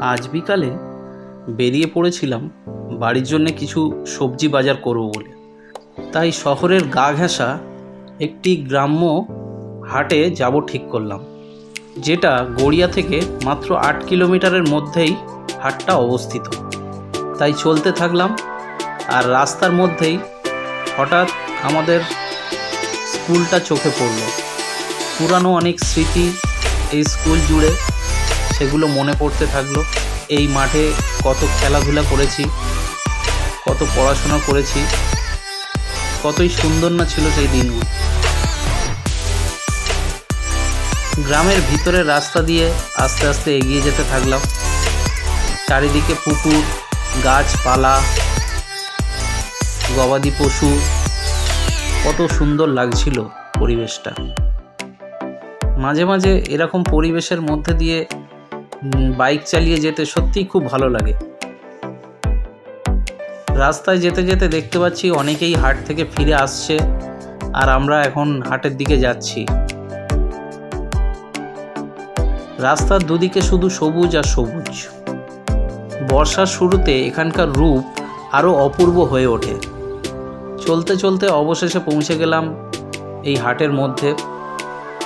আজ বিকালে বেরিয়ে পড়েছিলাম বাড়ির জন্য কিছু সবজি বাজার করব বলে। তাই শহরের গা ঘেঁষা একটি গ্রাম্য হাটে যাব ঠিক করলাম, যেটা গড়িয়া থেকে মাত্র 8 কিলোমিটারের মধ্যেই হাটটা অবস্থিত। তাই চলতে থাকলাম, আর রাস্তার মধ্যেই হঠাৎ আমাদের স্কুলটা চোখে পড়ল। পুরানো অনেক স্মৃতি এই স্কুল জুড়ে, সেগুলো মনে পড়তে থাকলো। এই মাঠে কত খেলাধুলা করেছি, কত পড়াশোনা করেছি, কতই সুন্দর না ছিল সেই দিনগুলো। গ্রামের ভিতরের রাস্তা দিয়ে আস্তে আস্তে এগিয়ে যেতে থাকলাম। চারিদিকে পুকুর, গাছপালা, গবাদি পশু, কত সুন্দর লাগছিল পরিবেশটা। মাঝে মাঝে এরকম পরিবেশের মধ্যে দিয়ে বাইক চালিয়ে যেতে সত্যিই খুব ভালো লাগে। রাস্তায় যেতে যেতে দেখতে পাচ্ছি অনেকেই হাট থেকে ফিরে আসছে, আর আমরা এখন হাটের দিকে যাচ্ছি। রাস্তার দুদিকে শুধু সবুজ আর সবুজ। বর্ষার শুরুতে এখানকার রূপ আরও অপূর্ব হয়ে ওঠে। চলতে চলতে অবশেষে পৌঁছে গেলাম এই হাটের মধ্যে।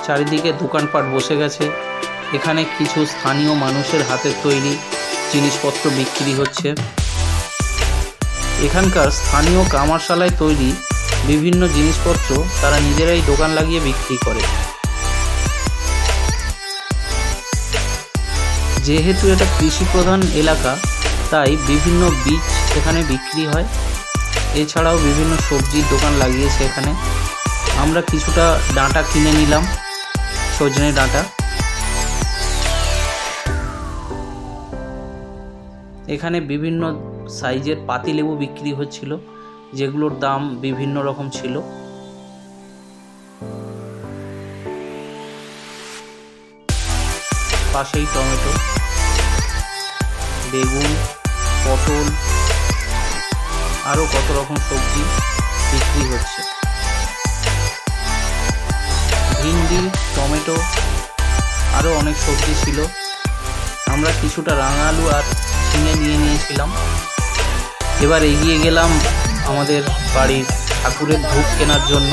চারিদিকে দোকানপাট বসে গেছে। এখানে কিছু স্থানীয় মানুষের হাতের তৈরি জিনিসপত্র বিক্রি হচ্ছে। এখানকার স্থানীয় কামারশালায় তৈরি বিভিন্ন জিনিসপত্র তারা নিজেরাই দোকান লাগিয়ে বিক্রি করে। যেহেতু এটা কৃষি প্রধান এলাকা, তাই বিভিন্ন বীজ এখানে বিক্রি হয়। এছাড়াও বিভিন্ন সবজির দোকান লাগিয়েছে এখানে। আমরা কিছুটা ডাঁটা কিনে নিলাম, সজনে ডাঁটা। এখানে বিভিন্ন সাইজের পাতিলেবু বিক্রি হচ্ছিল, যেগুলোর দাম বিভিন্ন রকম ছিল। পাশেই টমেটো, বেগুন, পটল, আরও কত রকম সবজি বিক্রি হচ্ছে। ভিন্ডি, টমেটো, আরও অনেক সবজি ছিল। আমরা কিছুটা রাঙা আলু আর ঝিঙে নিয়ে নিয়েছিলাম। এবার এগিয়ে গেলাম আমাদের বাড়ির ঠাকুরের ধূপ কেনার জন্য।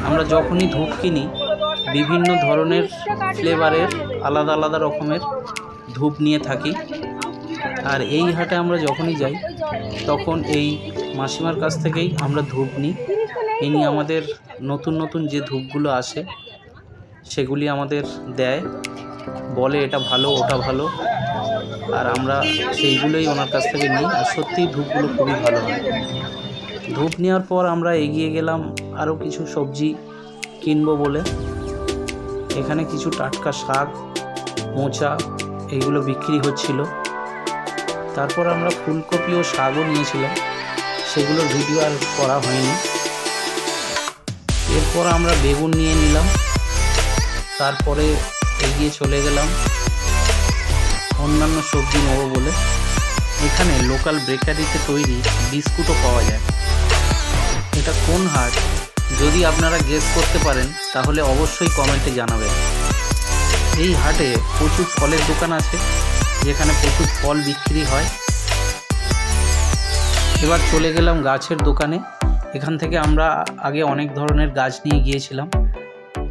আমরা যখনই ধূপ কিনি, বিভিন্ন ধরনের ফ্লেভারের আলাদা আলাদা রকমের ধূপ নিয়ে থাকি। আর এই হাটে আমরা যখনই যাই, তখন এই মাসিমার কাছ থেকেই আমরা ধূপ নিই। ইনি আমাদের নতুন নতুন যে ধূপগুলো আসে সেগুলি আমাদের দেয়, বলে এটা ভালো, ওটা ভালো, আর আমরা সেইগুলোই ওনার কাছ থেকে নিই। আর সত্যিই ধূপগুলো খুবই ভালো হয়। ধূপ নেওয়ার পর আমরা এগিয়ে গেলাম আরও কিছু সবজি কিনবো বলে। এখানে কিছু টাটকা শাক, মোচা, এইগুলো বিক্রি হচ্ছিল। তারপর আমরা ফুলকপি ও শাকও নিয়েছিলাম, সেগুলোর ভিডিও আর করা হয়নি। এরপর আমরা বেগুন নিয়ে নিলাম। তারপরে এগিয়ে চলে গেলাম অন্যান্য সবজি নেব বলে। এখানে লোকাল বেকারিতে তৈরি বিস্কুটও পাওয়া যায়। এটা কোন হাট যদি আপনারা গেস করতে পারেন, তাহলে অবশ্যই কমেন্টে জানাবেন। এই হাটে প্রচুর ফলের দোকান আছে, যেখানে প্রচুর ফল বিক্রি হয়। এবার চলে গেলাম গাছের দোকানে। এখান থেকে আমরা আগে অনেক ধরনের গাছ নিয়ে গিয়েছিলাম।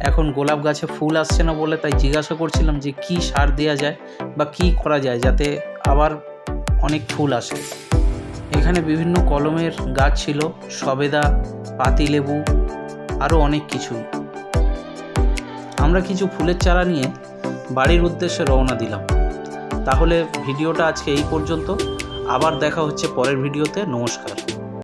এখন গোলাপ গাছে ফুল আসছে না বলে তাই জিজ্ঞাসা করছিলাম যে কি সার দেওয়া যায় বা কি করা যায় যাতে আবার অনেক ফুল আসে। এখানে বিভিন্ন কলমের গাছ ছিল, সবেদা, পাতিলেবু, আরও অনেক কিছু। আমরা কিছু ফুলের চারা নিয়ে বাড়ির উদ্দেশ্যে রওনা দিলাম। তাহলে ভিডিওটা আজকে এই পর্যন্ত। আবার দেখা হচ্ছে পরের ভিডিওতে। নমস্কার।